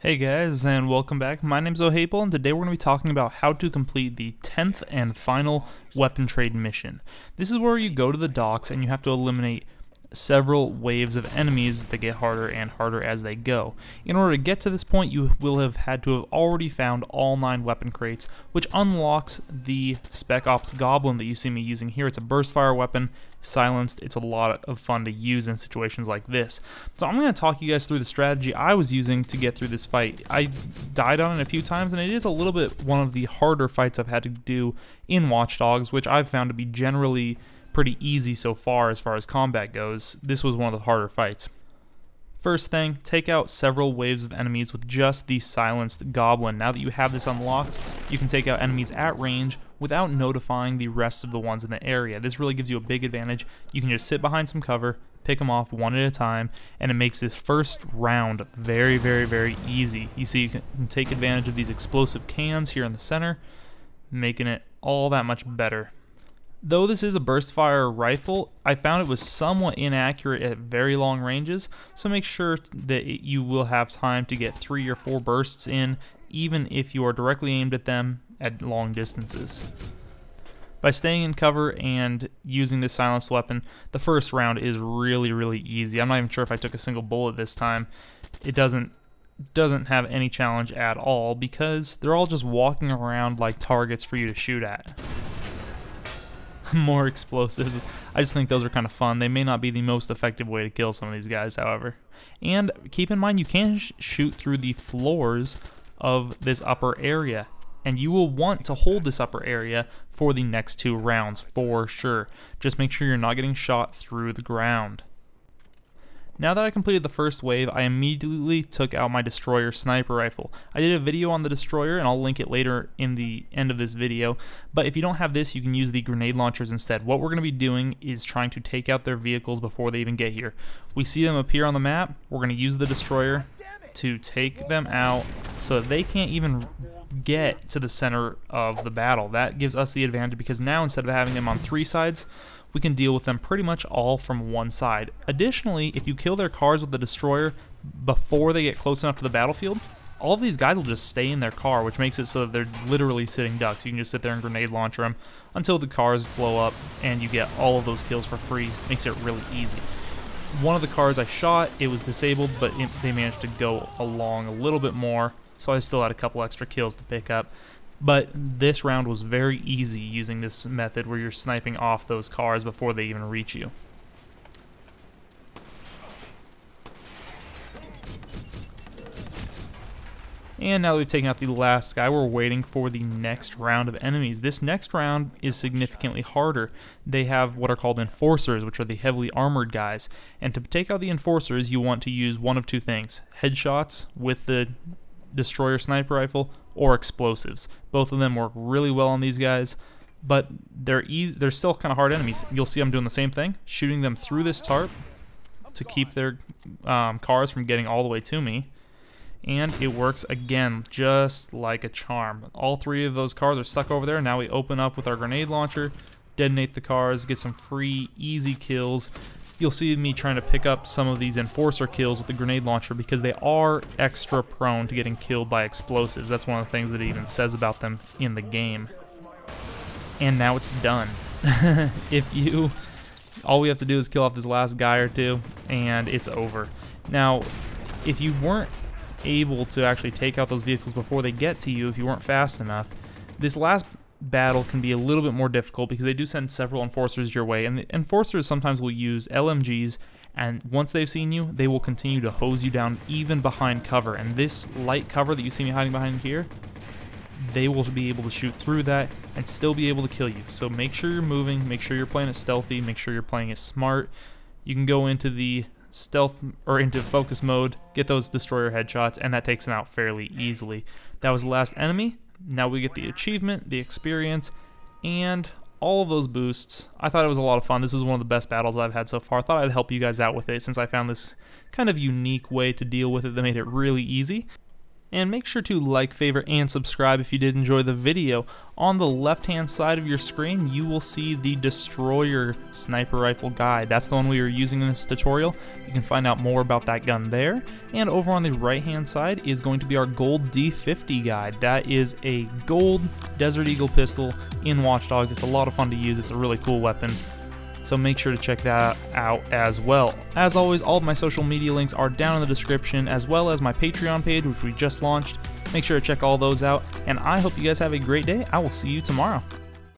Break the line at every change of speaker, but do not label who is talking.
Hey guys, and welcome back. My name's Ohaple, and today we're going to be talking about how to complete the 10th and final weapon trade mission. This is where you go to the docks and you have to eliminate several waves of enemies that get harder and harder as they go. In order to get to this point, you will have had to have already found all 9 weapon crates, which unlocks the Spec Ops Goblin that you see me using here. It's a burst fire weapon, silenced. It's a lot of fun to use in situations like this. So I'm going to talk you guys through the strategy I was using to get through this fight. I died on it a few times, and it is a little bit one of the harder fights I've had to do in WatchDogs, which I've found to be generally pretty easy so far as combat goes. This was one of the harder fights. First thing, take out several waves of enemies with just the silenced goblin. Now that you have this unlocked, you can take out enemies at range without notifying the rest of the ones in the area. This really gives you a big advantage. You can just sit behind some cover, pick them off one at a time, and it makes this first round very easy. You see, you can take advantage of these explosive cans here in the center, making it all that much better. Though this is a burst fire rifle, I found it was somewhat inaccurate at very long ranges, so make sure that you will have time to get 3 or 4 bursts in, even if you are directly aimed at them at long distances. By staying in cover and using this silenced weapon, the first round is really easy. I'm not even sure if I took a single bullet this time. It doesn't have any challenge at all because they're all just walking around like targets for you to shoot at. More explosives. I just think those are kind of fun. They may not be the most effective way to kill some of these guys, however. And keep in mind, you can shoot through the floors of this upper area, and you will want to hold this upper area for the next 2 rounds for sure. Just make sure you're not getting shot through the ground. Now that I completed the first wave, I immediately took out my destroyer sniper rifle. I did a video on the destroyer, and I'll link it later in the end of this video, but if you don't have this, you can use the grenade launchers instead. What we're going to be doing is trying to take out their vehicles before they even get here. We see them appear on the map. We're going to use the destroyer to take them out so that they can't even get to the center of the battle. That gives us the advantage because now instead of having them on 3 sides, we can deal with them pretty much all from one side. Additionally, if you kill their cars with the destroyer before they get close enough to the battlefield, all of these guys will just stay in their car, which makes it so that they're literally sitting ducks. You can just sit there and grenade launcher them until the cars blow up and you get all of those kills for free. Makes it really easy. One of the cars I shot, it was disabled, but they managed to go along a little bit more, so I still had a couple extra kills to pick up. But this round was very easy using this method where you're sniping off those cars before they even reach you. And now that we've taken out the last guy, we're waiting for the next round of enemies. This next round is significantly harder. They have what are called enforcers, which are the heavily armored guys. And to take out the enforcers, you want to use one of 2 things: headshots with the destroyer sniper rifle or explosives. Both of them work really well on these guys, but they're still kind of hard enemies. You'll see I'm doing the same thing, shooting them through this tarp to keep their cars from getting all the way to me. And it works again, just like a charm. All 3 of those cars are stuck over there. Now we open up with our grenade launcher, detonate the cars, get some free, easy kills. You'll see me trying to pick up some of these enforcer kills with the grenade launcher because they are extra prone to getting killed by explosives. That's one of the things that it even says about them in the game. And now it's done. All we have to do is kill off this last guy or 2, and it's over. Now, if you weren't able to actually take out those vehicles before they get to you, if you weren't fast enough, this last battle can be a little bit more difficult because they do send several enforcers your way, and the enforcers sometimes will use LMGs, and once they've seen you, they will continue to hose you down even behind cover. And this light cover that you see me hiding behind here, they will be able to shoot through that and still be able to kill you. So make sure you're moving, make sure you're playing it stealthy, make sure you're playing it smart. You can go into the stealth or into focus mode, get those destroyer headshots, and that takes them out fairly easily. That was the last enemy. Now we get the achievement, the experience, and all of those boosts. I thought it was a lot of fun. This is one of the best battles I've had so far. I thought I'd help you guys out with it since I found this kind of unique way to deal with it that made it really easy. And make sure to like, favorite, and subscribe if you did enjoy the video. On the left-hand side of your screen, you will see the Destroyer Sniper Rifle Guide. That's the one we were using in this tutorial. You can find out more about that gun there. And over on the right-hand side is going to be our Gold D50 Guide. That is a gold Desert Eagle pistol in WatchDogs. It's a lot of fun to use. It's a really cool weapon. So make sure to check that out as well. As always, all of my social media links are down in the description, as well as my Patreon page, which we just launched. Make sure to check all those out, and I hope you guys have a great day. I will see you tomorrow.